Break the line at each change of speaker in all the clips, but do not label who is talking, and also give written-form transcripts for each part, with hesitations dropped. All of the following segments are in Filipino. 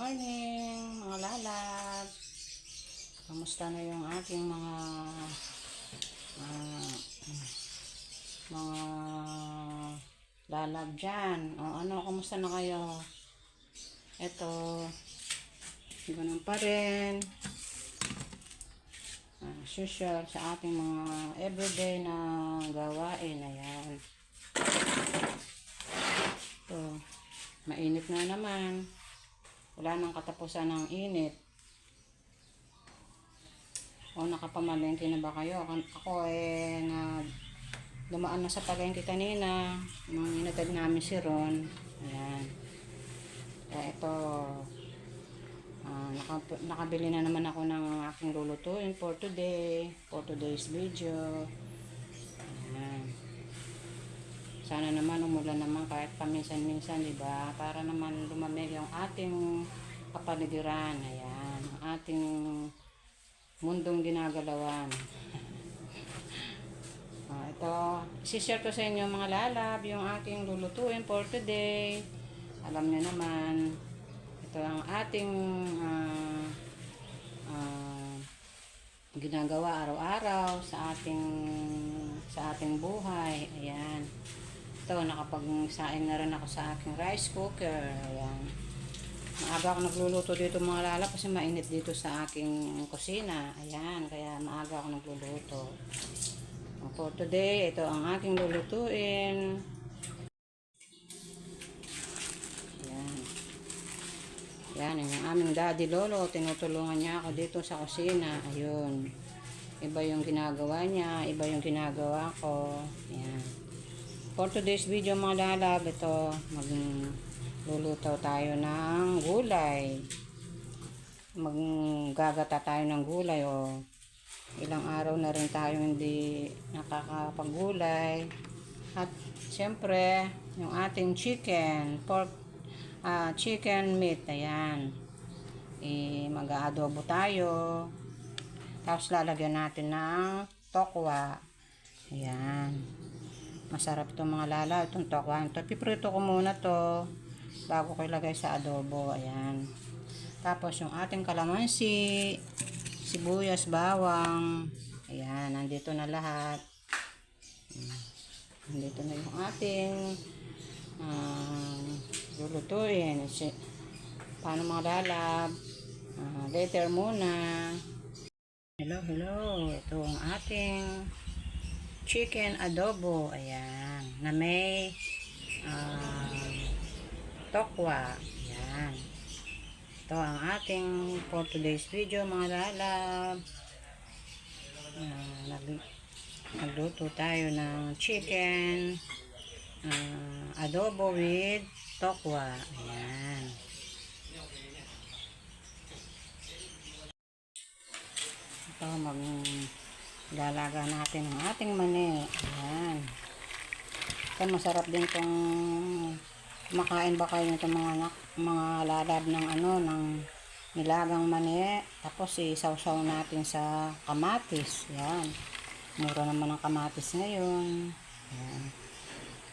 morning, mga lalab. Kamusta na yung ating uh, mga lalab dyan? O ano, kamusta na kayo? Ito, ganun pa rin. Usual sa ating mga everyday na gawain. Ayan. Ito, mainit na naman. Wala nang katapusan ng init. O nakapamalengke na ba kayo? Ako dumaan na sa palengke kanina. Nung inatid namin si Ron. Ayan. Kaya ito, nakabili na naman ako ng aking lulutuin for today. For today's video. Ayan. Sana naman umulan naman kahit paminsan-minsan, diba? Para naman lumamig yung ating kapaligiran. Ayan. Ang ating mundong ginagalawan. Ito, isi-share ko sa inyo mga lalab, yung aking lulutuin for today. Alam niyo naman, ito ang ating ginagawa araw-araw sa ating buhay. Ayan. Ito, nakapagsaing na rin ako sa aking rice cooker. Ayan. Maaga ako nagluluto dito mga lalab kasi mainit dito sa aking kusina. Ayan, kaya maaga ako nagluluto. For today, ito ang aking lulutuin. Ayan. Ayan, yung aming daddy lolo, tinutulungan niya ako dito sa kusina. Ayun. Iba yung ginagawa niya, iba yung ginagawa ko. Ayan. For today's video mga lalab, ito, magluluto tayo ng gulay. Maggagata tayo ng gulay. O, ilang araw na rin tayo hindi nakakapagulay. At siyempre, yung ating chicken, pork, chicken meat, ayan. Mag-aadobo tayo. Tapos lalagyan natin ng tokwa. Ayan. Masarap itong mga lala, itong tokwa. Ito, piprito ko muna to bago ko ilagay sa adobo. Ayan. Tapos yung ating kalamansi, sibuyas, bawang. Ayan, nandito na lahat. Nandito na yung ating lulutuin. Paano mga lalab? Later muna. Hello. Ito ang ating chicken adobo. Ayan. Na may tokwa. Ayan. Ito ang ating for today's video mga lalab. Nagluto tayo ng chicken adobo with tokwa. Ayan. Ito maglalaga natin ang ating mani. Ayan. Ito masarap din itong kumakain ba kayo nito mga lalab ng ng nilagang mani. Tapos isawsaw natin sa kamatis. Ayan. Mura naman ang kamatis ngayon. Ayan.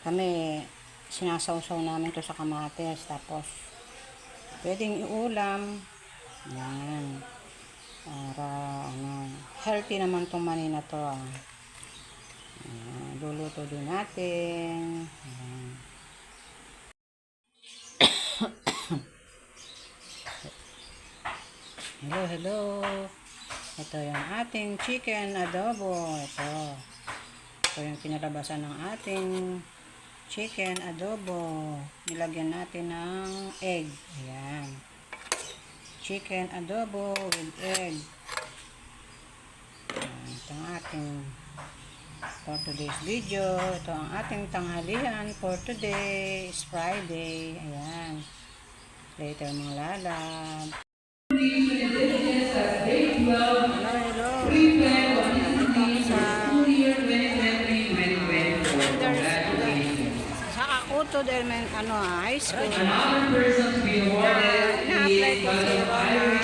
Kami sinasawsaw namin to sa kamatis. Tapos pwedeng iulam. Ayan. Para healthy naman tong mani na to. Luluto din natin. Ayan. Hello. Ito yung ating chicken adobo. Ito yung kinalabasan ng ating chicken adobo. Nilagyan natin ng egg. Ayan. Chicken adobo with egg. Ito ang ating for today's video. Ito ang ating tanghalian for today. It's Friday. Ayan. Later mga lalab. Hello. Sa Kakuto del high school. Na-apply ko si Ron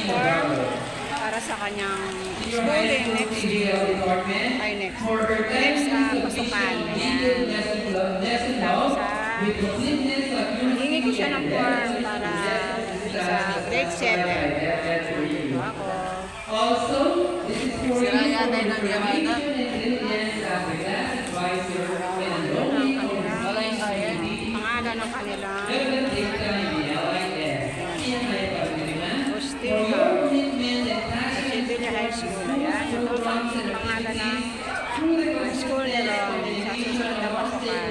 form para sa kanyang schooling next pasukan. Tapos hingi ko siya ng form para sa grade 7. Dito ako.
Si Ryan ay nag-Yamada. Wala yung kaya.
Pangalan ng kanilang Agustina Sibilia High School. Ayan, ito ang pangalan ng school nila sa susunod na pasukan.